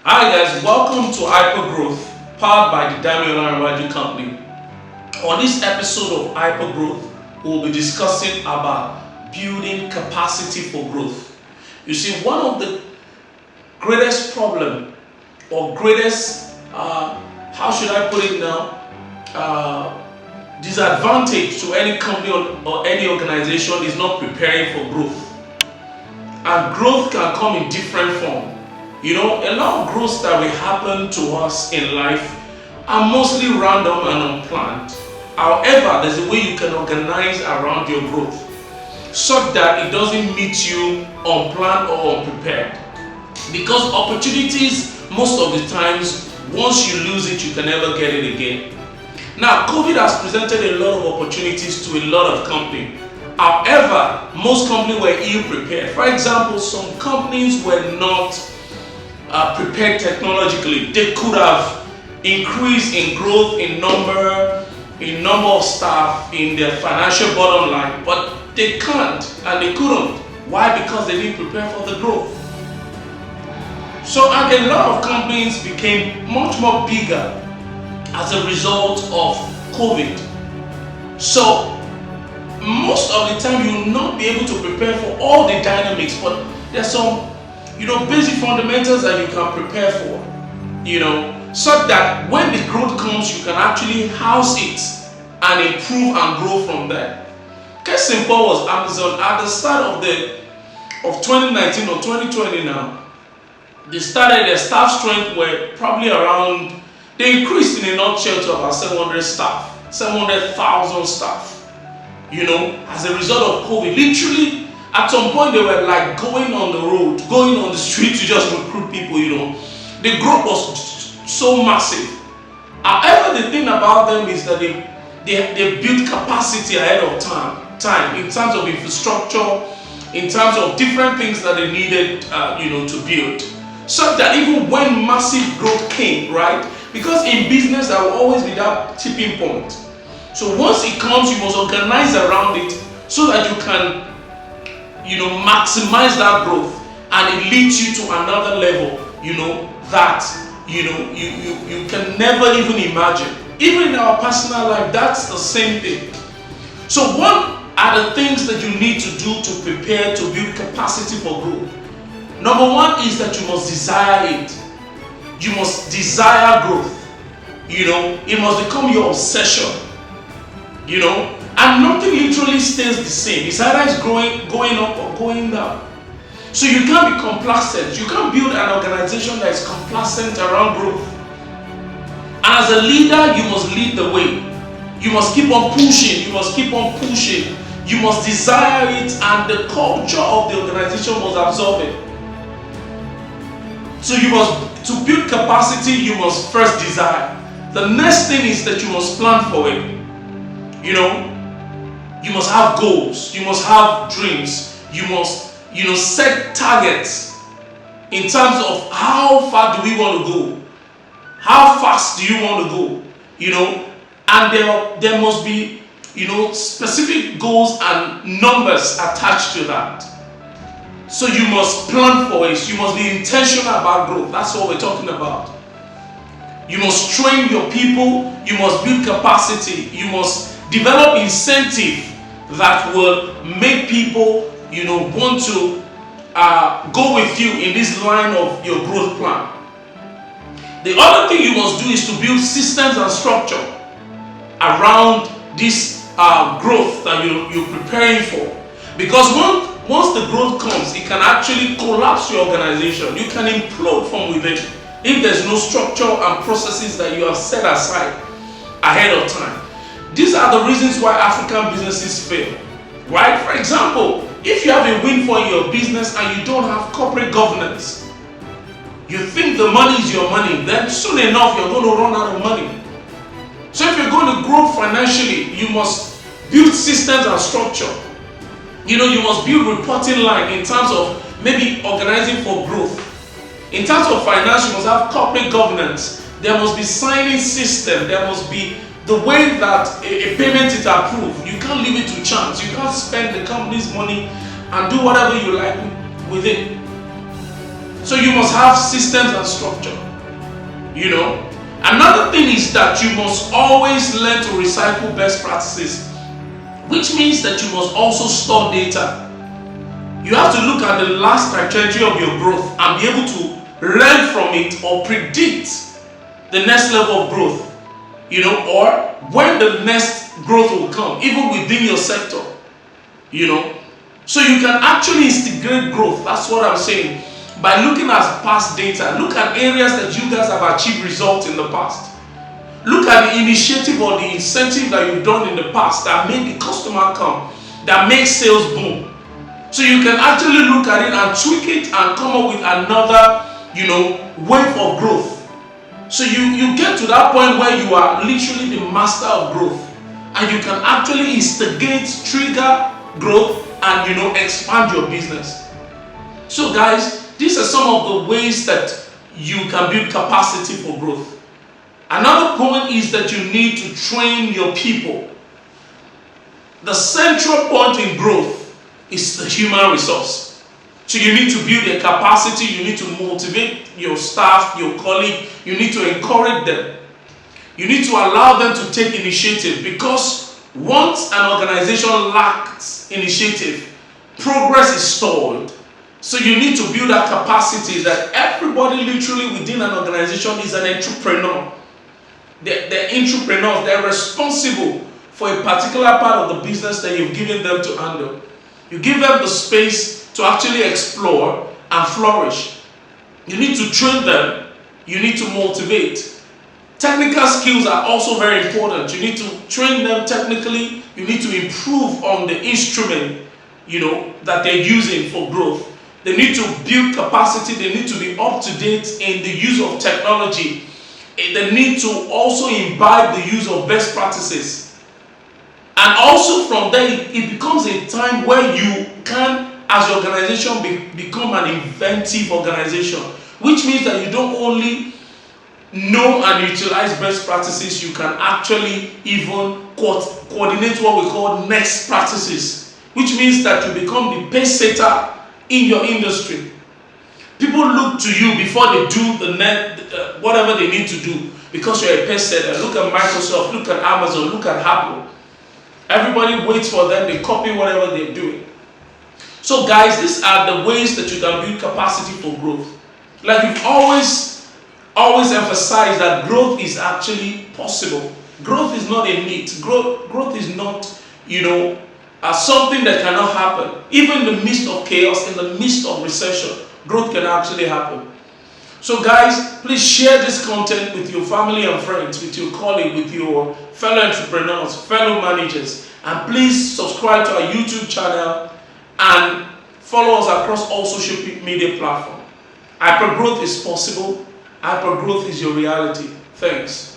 Hi guys, welcome to Hypergrowth, powered by the Dami Olarenwaju company. On this episode of Hypergrowth, we'll be discussing about building capacity for growth. You see, one of the greatest problem or greatest, how should I put it now, disadvantage to any company or any organization is not preparing for growth. And growth can come in different forms. You know, a lot of growths that will happen to us in life are mostly random and unplanned. However, there's a way you can organize around your growth so that it doesn't meet you unplanned or unprepared. Because opportunities, most of the times, once you lose it, you can never get it again. Now, COVID has presented a lot of opportunities to a lot of companies. However, most companies were ill-prepared. For example, some companies were not prepared technologically. They could have increased in growth, in number of staff, in their financial bottom line, but they can't and they couldn't. Why? Because they didn't prepare for the growth. So, and a lot of companies became much more bigger as a result of COVID. So, most of the time you will not be able to prepare for all the dynamics, but there's some basic fundamentals that you can prepare for, so that when the growth comes, you can actually house it and improve and grow from there. Case in point was Amazon at the start of 2019 or 2020 now. They started, their staff strength were probably around, they increased in a nutshell to about 700,000 staff, as a result of COVID. Literally, at some point, they were like going on the road, going on the street to just recruit people, The growth was so massive. However, the thing about them is that they built capacity ahead of time in terms of infrastructure, in terms of different things that they needed, to build. So that even when massive growth came, right? Because in business, there will always be that tipping point. So once it comes, you must organize around it so that you can maximize that growth, and it leads you to another level, that you can never even imagine. Even in our personal life, that's the same thing. So one are the things that you need to do to prepare to build capacity for growth. Number one is that you must desire it. You must desire growth. It must become your obsession. And nothing literally stays the same. It's either it's going up or going down. So you can't be complacent. You can't build an organization that is complacent around growth. And as a leader, you must lead the way. You must keep on pushing. You must keep on pushing. You must desire it, and the culture of the organization must absorb it. So to build capacity, you must first desire. The next thing is that you must plan for it. You must have goals. You must have dreams. You must, set targets in terms of how far do we want to go? How fast do you want to go? And there must be, specific goals and numbers attached to that. So you must plan for it. You must be intentional about growth. That's what we're talking about. You must train your people. You must build capacity. You must develop incentive that will make people, want to go with you in this line of your growth plan. The other thing you must do is to build systems and structure around this growth that you're preparing for. Because once the growth comes, it can actually collapse your organization. You can implode from within if there's no structure and processes that you have set aside ahead of time. These are the reasons why African businesses fail, right? For example, if you have a windfall in your business and you don't have corporate governance, you think the money is your money, then soon enough you're going to run out of money. So if you're going to grow financially, you must build systems and structure. You must build reporting line in terms of maybe organizing for growth. In terms of finance, you must have corporate governance. There must be signing system. There must be the way that a payment is approved. You can't leave it to chance. You can't spend the company's money and do whatever you like with it. So you must have systems and structure. You know, another thing is that you must always learn to recycle best practices, which means that you must also store data. You have to look at the last trajectory of your growth and be able to learn from it or predict the next level of growth, you know, or when the next growth will come, even within your sector, you know. So you can actually instigate growth, that's what I'm saying, by looking at past data. Look at areas that you guys have achieved results in the past. Look at the initiative or the incentive that you've done in the past that made the customer come, that makes sales boom. So you can actually look at it and tweak it and come up with another, you know, wave of growth. So you get to that point where you are literally the master of growth, and you can actually instigate, trigger growth, and, you know, expand your business. So guys, these are some of the ways that you can build capacity for growth. Another point is that you need to train your people. The central point in growth is the human resource. So you need to build a capacity, you need to motivate your staff, your colleague, you need to encourage them. You need to allow them to take initiative, because once an organization lacks initiative, progress is stalled. So you need to build that capacity that everybody literally within an organization is an entrepreneur. They're entrepreneurs, they're responsible for a particular part of the business that you've given them to handle. You give them the space to actually explore and flourish. You need to train them. You need to motivate. Technical skills are also very important. You need to train them technically. You need to improve on the instrument, you know, that they're using for growth. They need to build capacity. They need to be up to date in the use of technology. They need to also imbibe the use of best practices. And also from there, it becomes a time where you can, as an organization, become an inventive organization, which means that you don't only know and utilize best practices, you can actually even coordinate what we call next practices, which means that you become the pace setter in your industry. People look to you before they do whatever they need to do, because you're a pace setter. Look at Microsoft, look at Amazon, look at Apple. Everybody waits for them, they copy whatever they're doing. So guys, these are the ways that you can build capacity for growth. Like we've always emphasized that growth is actually possible. Growth is not a myth. Growth is not, you know, something that cannot happen. Even in the midst of chaos, in the midst of recession, growth can actually happen. So guys, please share this content with your family and friends, with your colleague, with your fellow entrepreneurs, fellow managers, and please subscribe to our YouTube channel and follow us across all social media platforms. Hypergrowth is possible. Hypergrowth is your reality. Thanks.